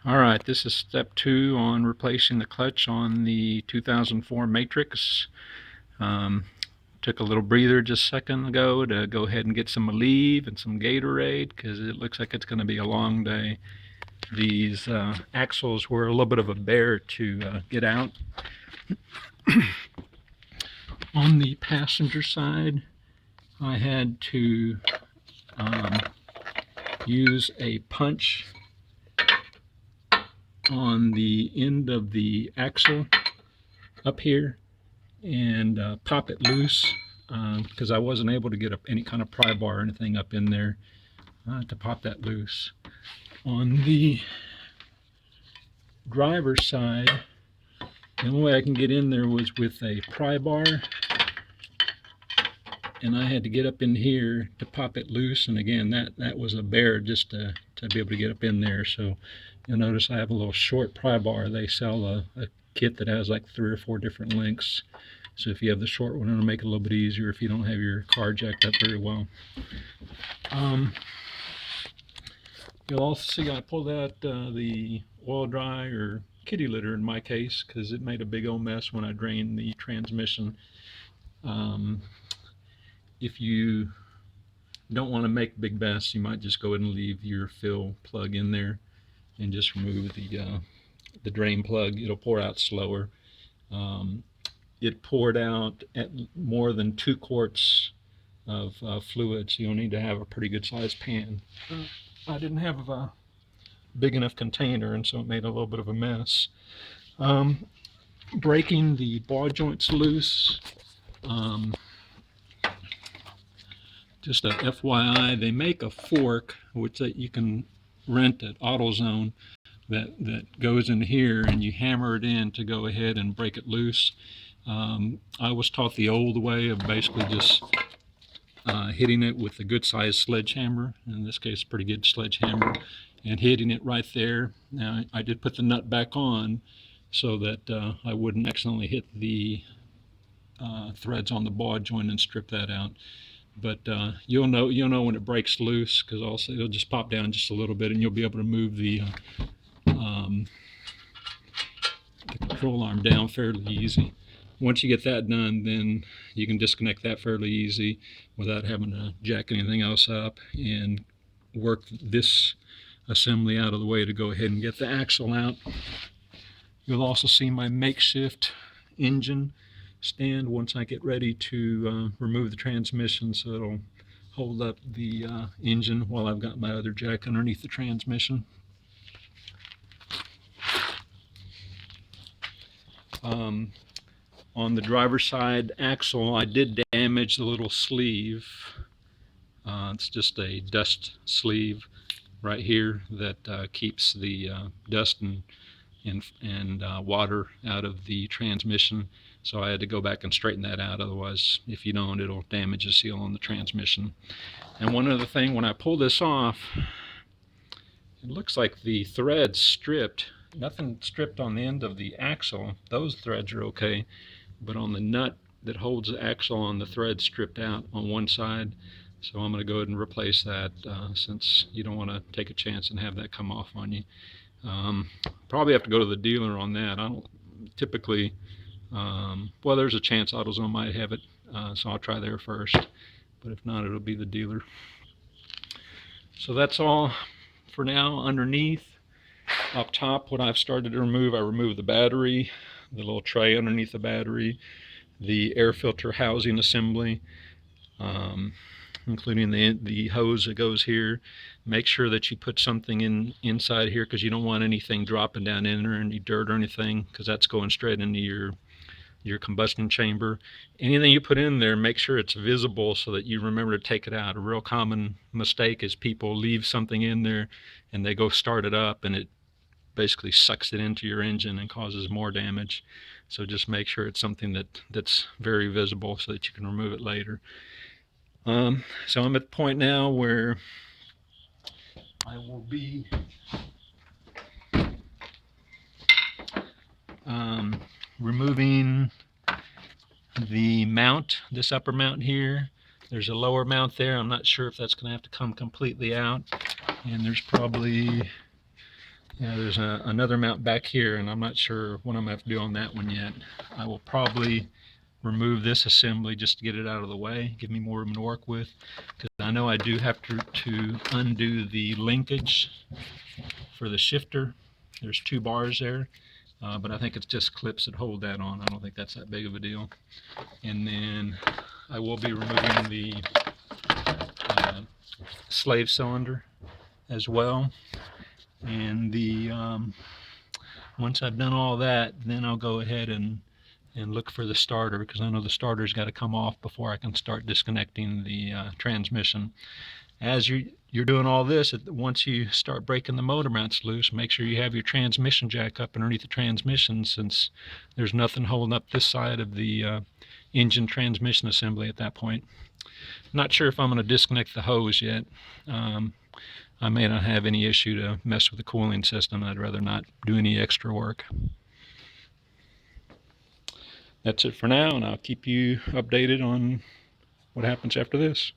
Alright, this is step 2 on replacing the clutch on the 2004 Matrix. Took a little breather just a second ago to go ahead and get some Aleve and some Gatorade because it looks like it's going to be a long day. These axles were a little bit of a bear to get out. On the passenger side, I had to use a punch on the end of the axle up here and pop it loose because I wasn't able to get any kind of pry bar or anything up in there to pop that loose. On the driver's side, the only way I can get in there was with a pry bar, and I had to get up in here to pop it loose, and again that was a bear just to be able to get up in there. So you'll notice I have a little short pry bar. They sell a kit that has like 3 or 4 different lengths, so if you have the short one, it'll make it a little bit easier if you don't have your car jacked up very well. You'll also see I pulled out the oil dry or kitty litter in my case because it made a big old mess when I drained the transmission. If you don't want to make a big mess, you might just go ahead and leave your fill plug in there and just remove the drain plug. It'll pour out slower. It poured out at more than 2 quarts of fluid, so you'll need to have a pretty good sized pan. I didn't have a big enough container, and so it made a little bit of a mess. Breaking the ball joints loose. Just a FYI, they make a fork which you can rent at AutoZone that goes in here, and you hammer it in to go ahead and break it loose. I was taught the old way of basically just hitting it with a good sized sledgehammer, in this case a pretty good sledgehammer, and hitting it right there. Now I did put the nut back on so that I wouldn't accidentally hit the threads on the ball joint and strip that out. But you'll know when it breaks loose, because also it'll just pop down just a little bit, and you'll be able to move the control arm down fairly easy. Once you get that done, then you can disconnect that fairly easy without having to jack anything else up, and work this assembly out of the way to go ahead and get the axle out. You'll also see my makeshift engine stand once I get ready to remove the transmission, so it'll hold up the engine while I've got my other jack underneath the transmission. On the driver's side axle, I did damage the little sleeve. It's just a dust sleeve right here that keeps the dust and water out of the transmission. So I had to go back and straighten that out. Otherwise, if you don't, it'll damage the seal on the transmission. And one other thing, when I pull this off, it looks like the threads stripped. Nothing stripped on the end of the axle. Those threads are okay. But on the nut that holds the axle on, the thread stripped out on one side. So I'm going to go ahead and replace that since you don't want to take a chance and have that come off on you. Probably have to go to the dealer on that. I don't typically, well, there's a chance AutoZone might have it, so I'll try there first. But if not, it'll be the dealer. So that's all for now. Underneath, up top, what I've started to remove, I removed the battery, the little tray underneath the battery, the air filter housing assembly, including the hose that goes here. Make sure that you put something inside here, because you don't want anything dropping down in there, any dirt or anything, because that's going straight into your combustion chamber. Anything you put in there, make sure it's visible so that you remember to take it out. A real common mistake is people leave something in there and they go start it up, and it basically sucks it into your engine and causes more damage. So just make sure it's something that's very visible so that you can remove it later. So I'm at the point now where I will be removing the mount, this upper mount here. There's a lower mount there. I'm not sure if that's going to have to come completely out, and there's probably Yeah, there's another mount back here, and I'm not sure what I'm going to have to do on that one yet. I will probably remove this assembly just to get it out of the way, give me more room to work with, because I know I do have to undo the linkage for the shifter. There's 2 bars there, but I think it's just clips that hold that on. I don't think that's that big of a deal. And then I will be removing the slave cylinder as well. And the once I've done all that, then I'll go ahead and look for the starter, because I know the starter's got to come off before I can start disconnecting the transmission. As you're doing all this, once you start breaking the motor mounts loose, make sure you have your transmission jack up underneath the transmission, since there's nothing holding up this side of the engine transmission assembly at that point. Not sure if I'm going to disconnect the hose yet. I may not have any issue to mess with the cooling system. I'd rather not do any extra work. That's it for now, and I'll keep you updated on what happens after this.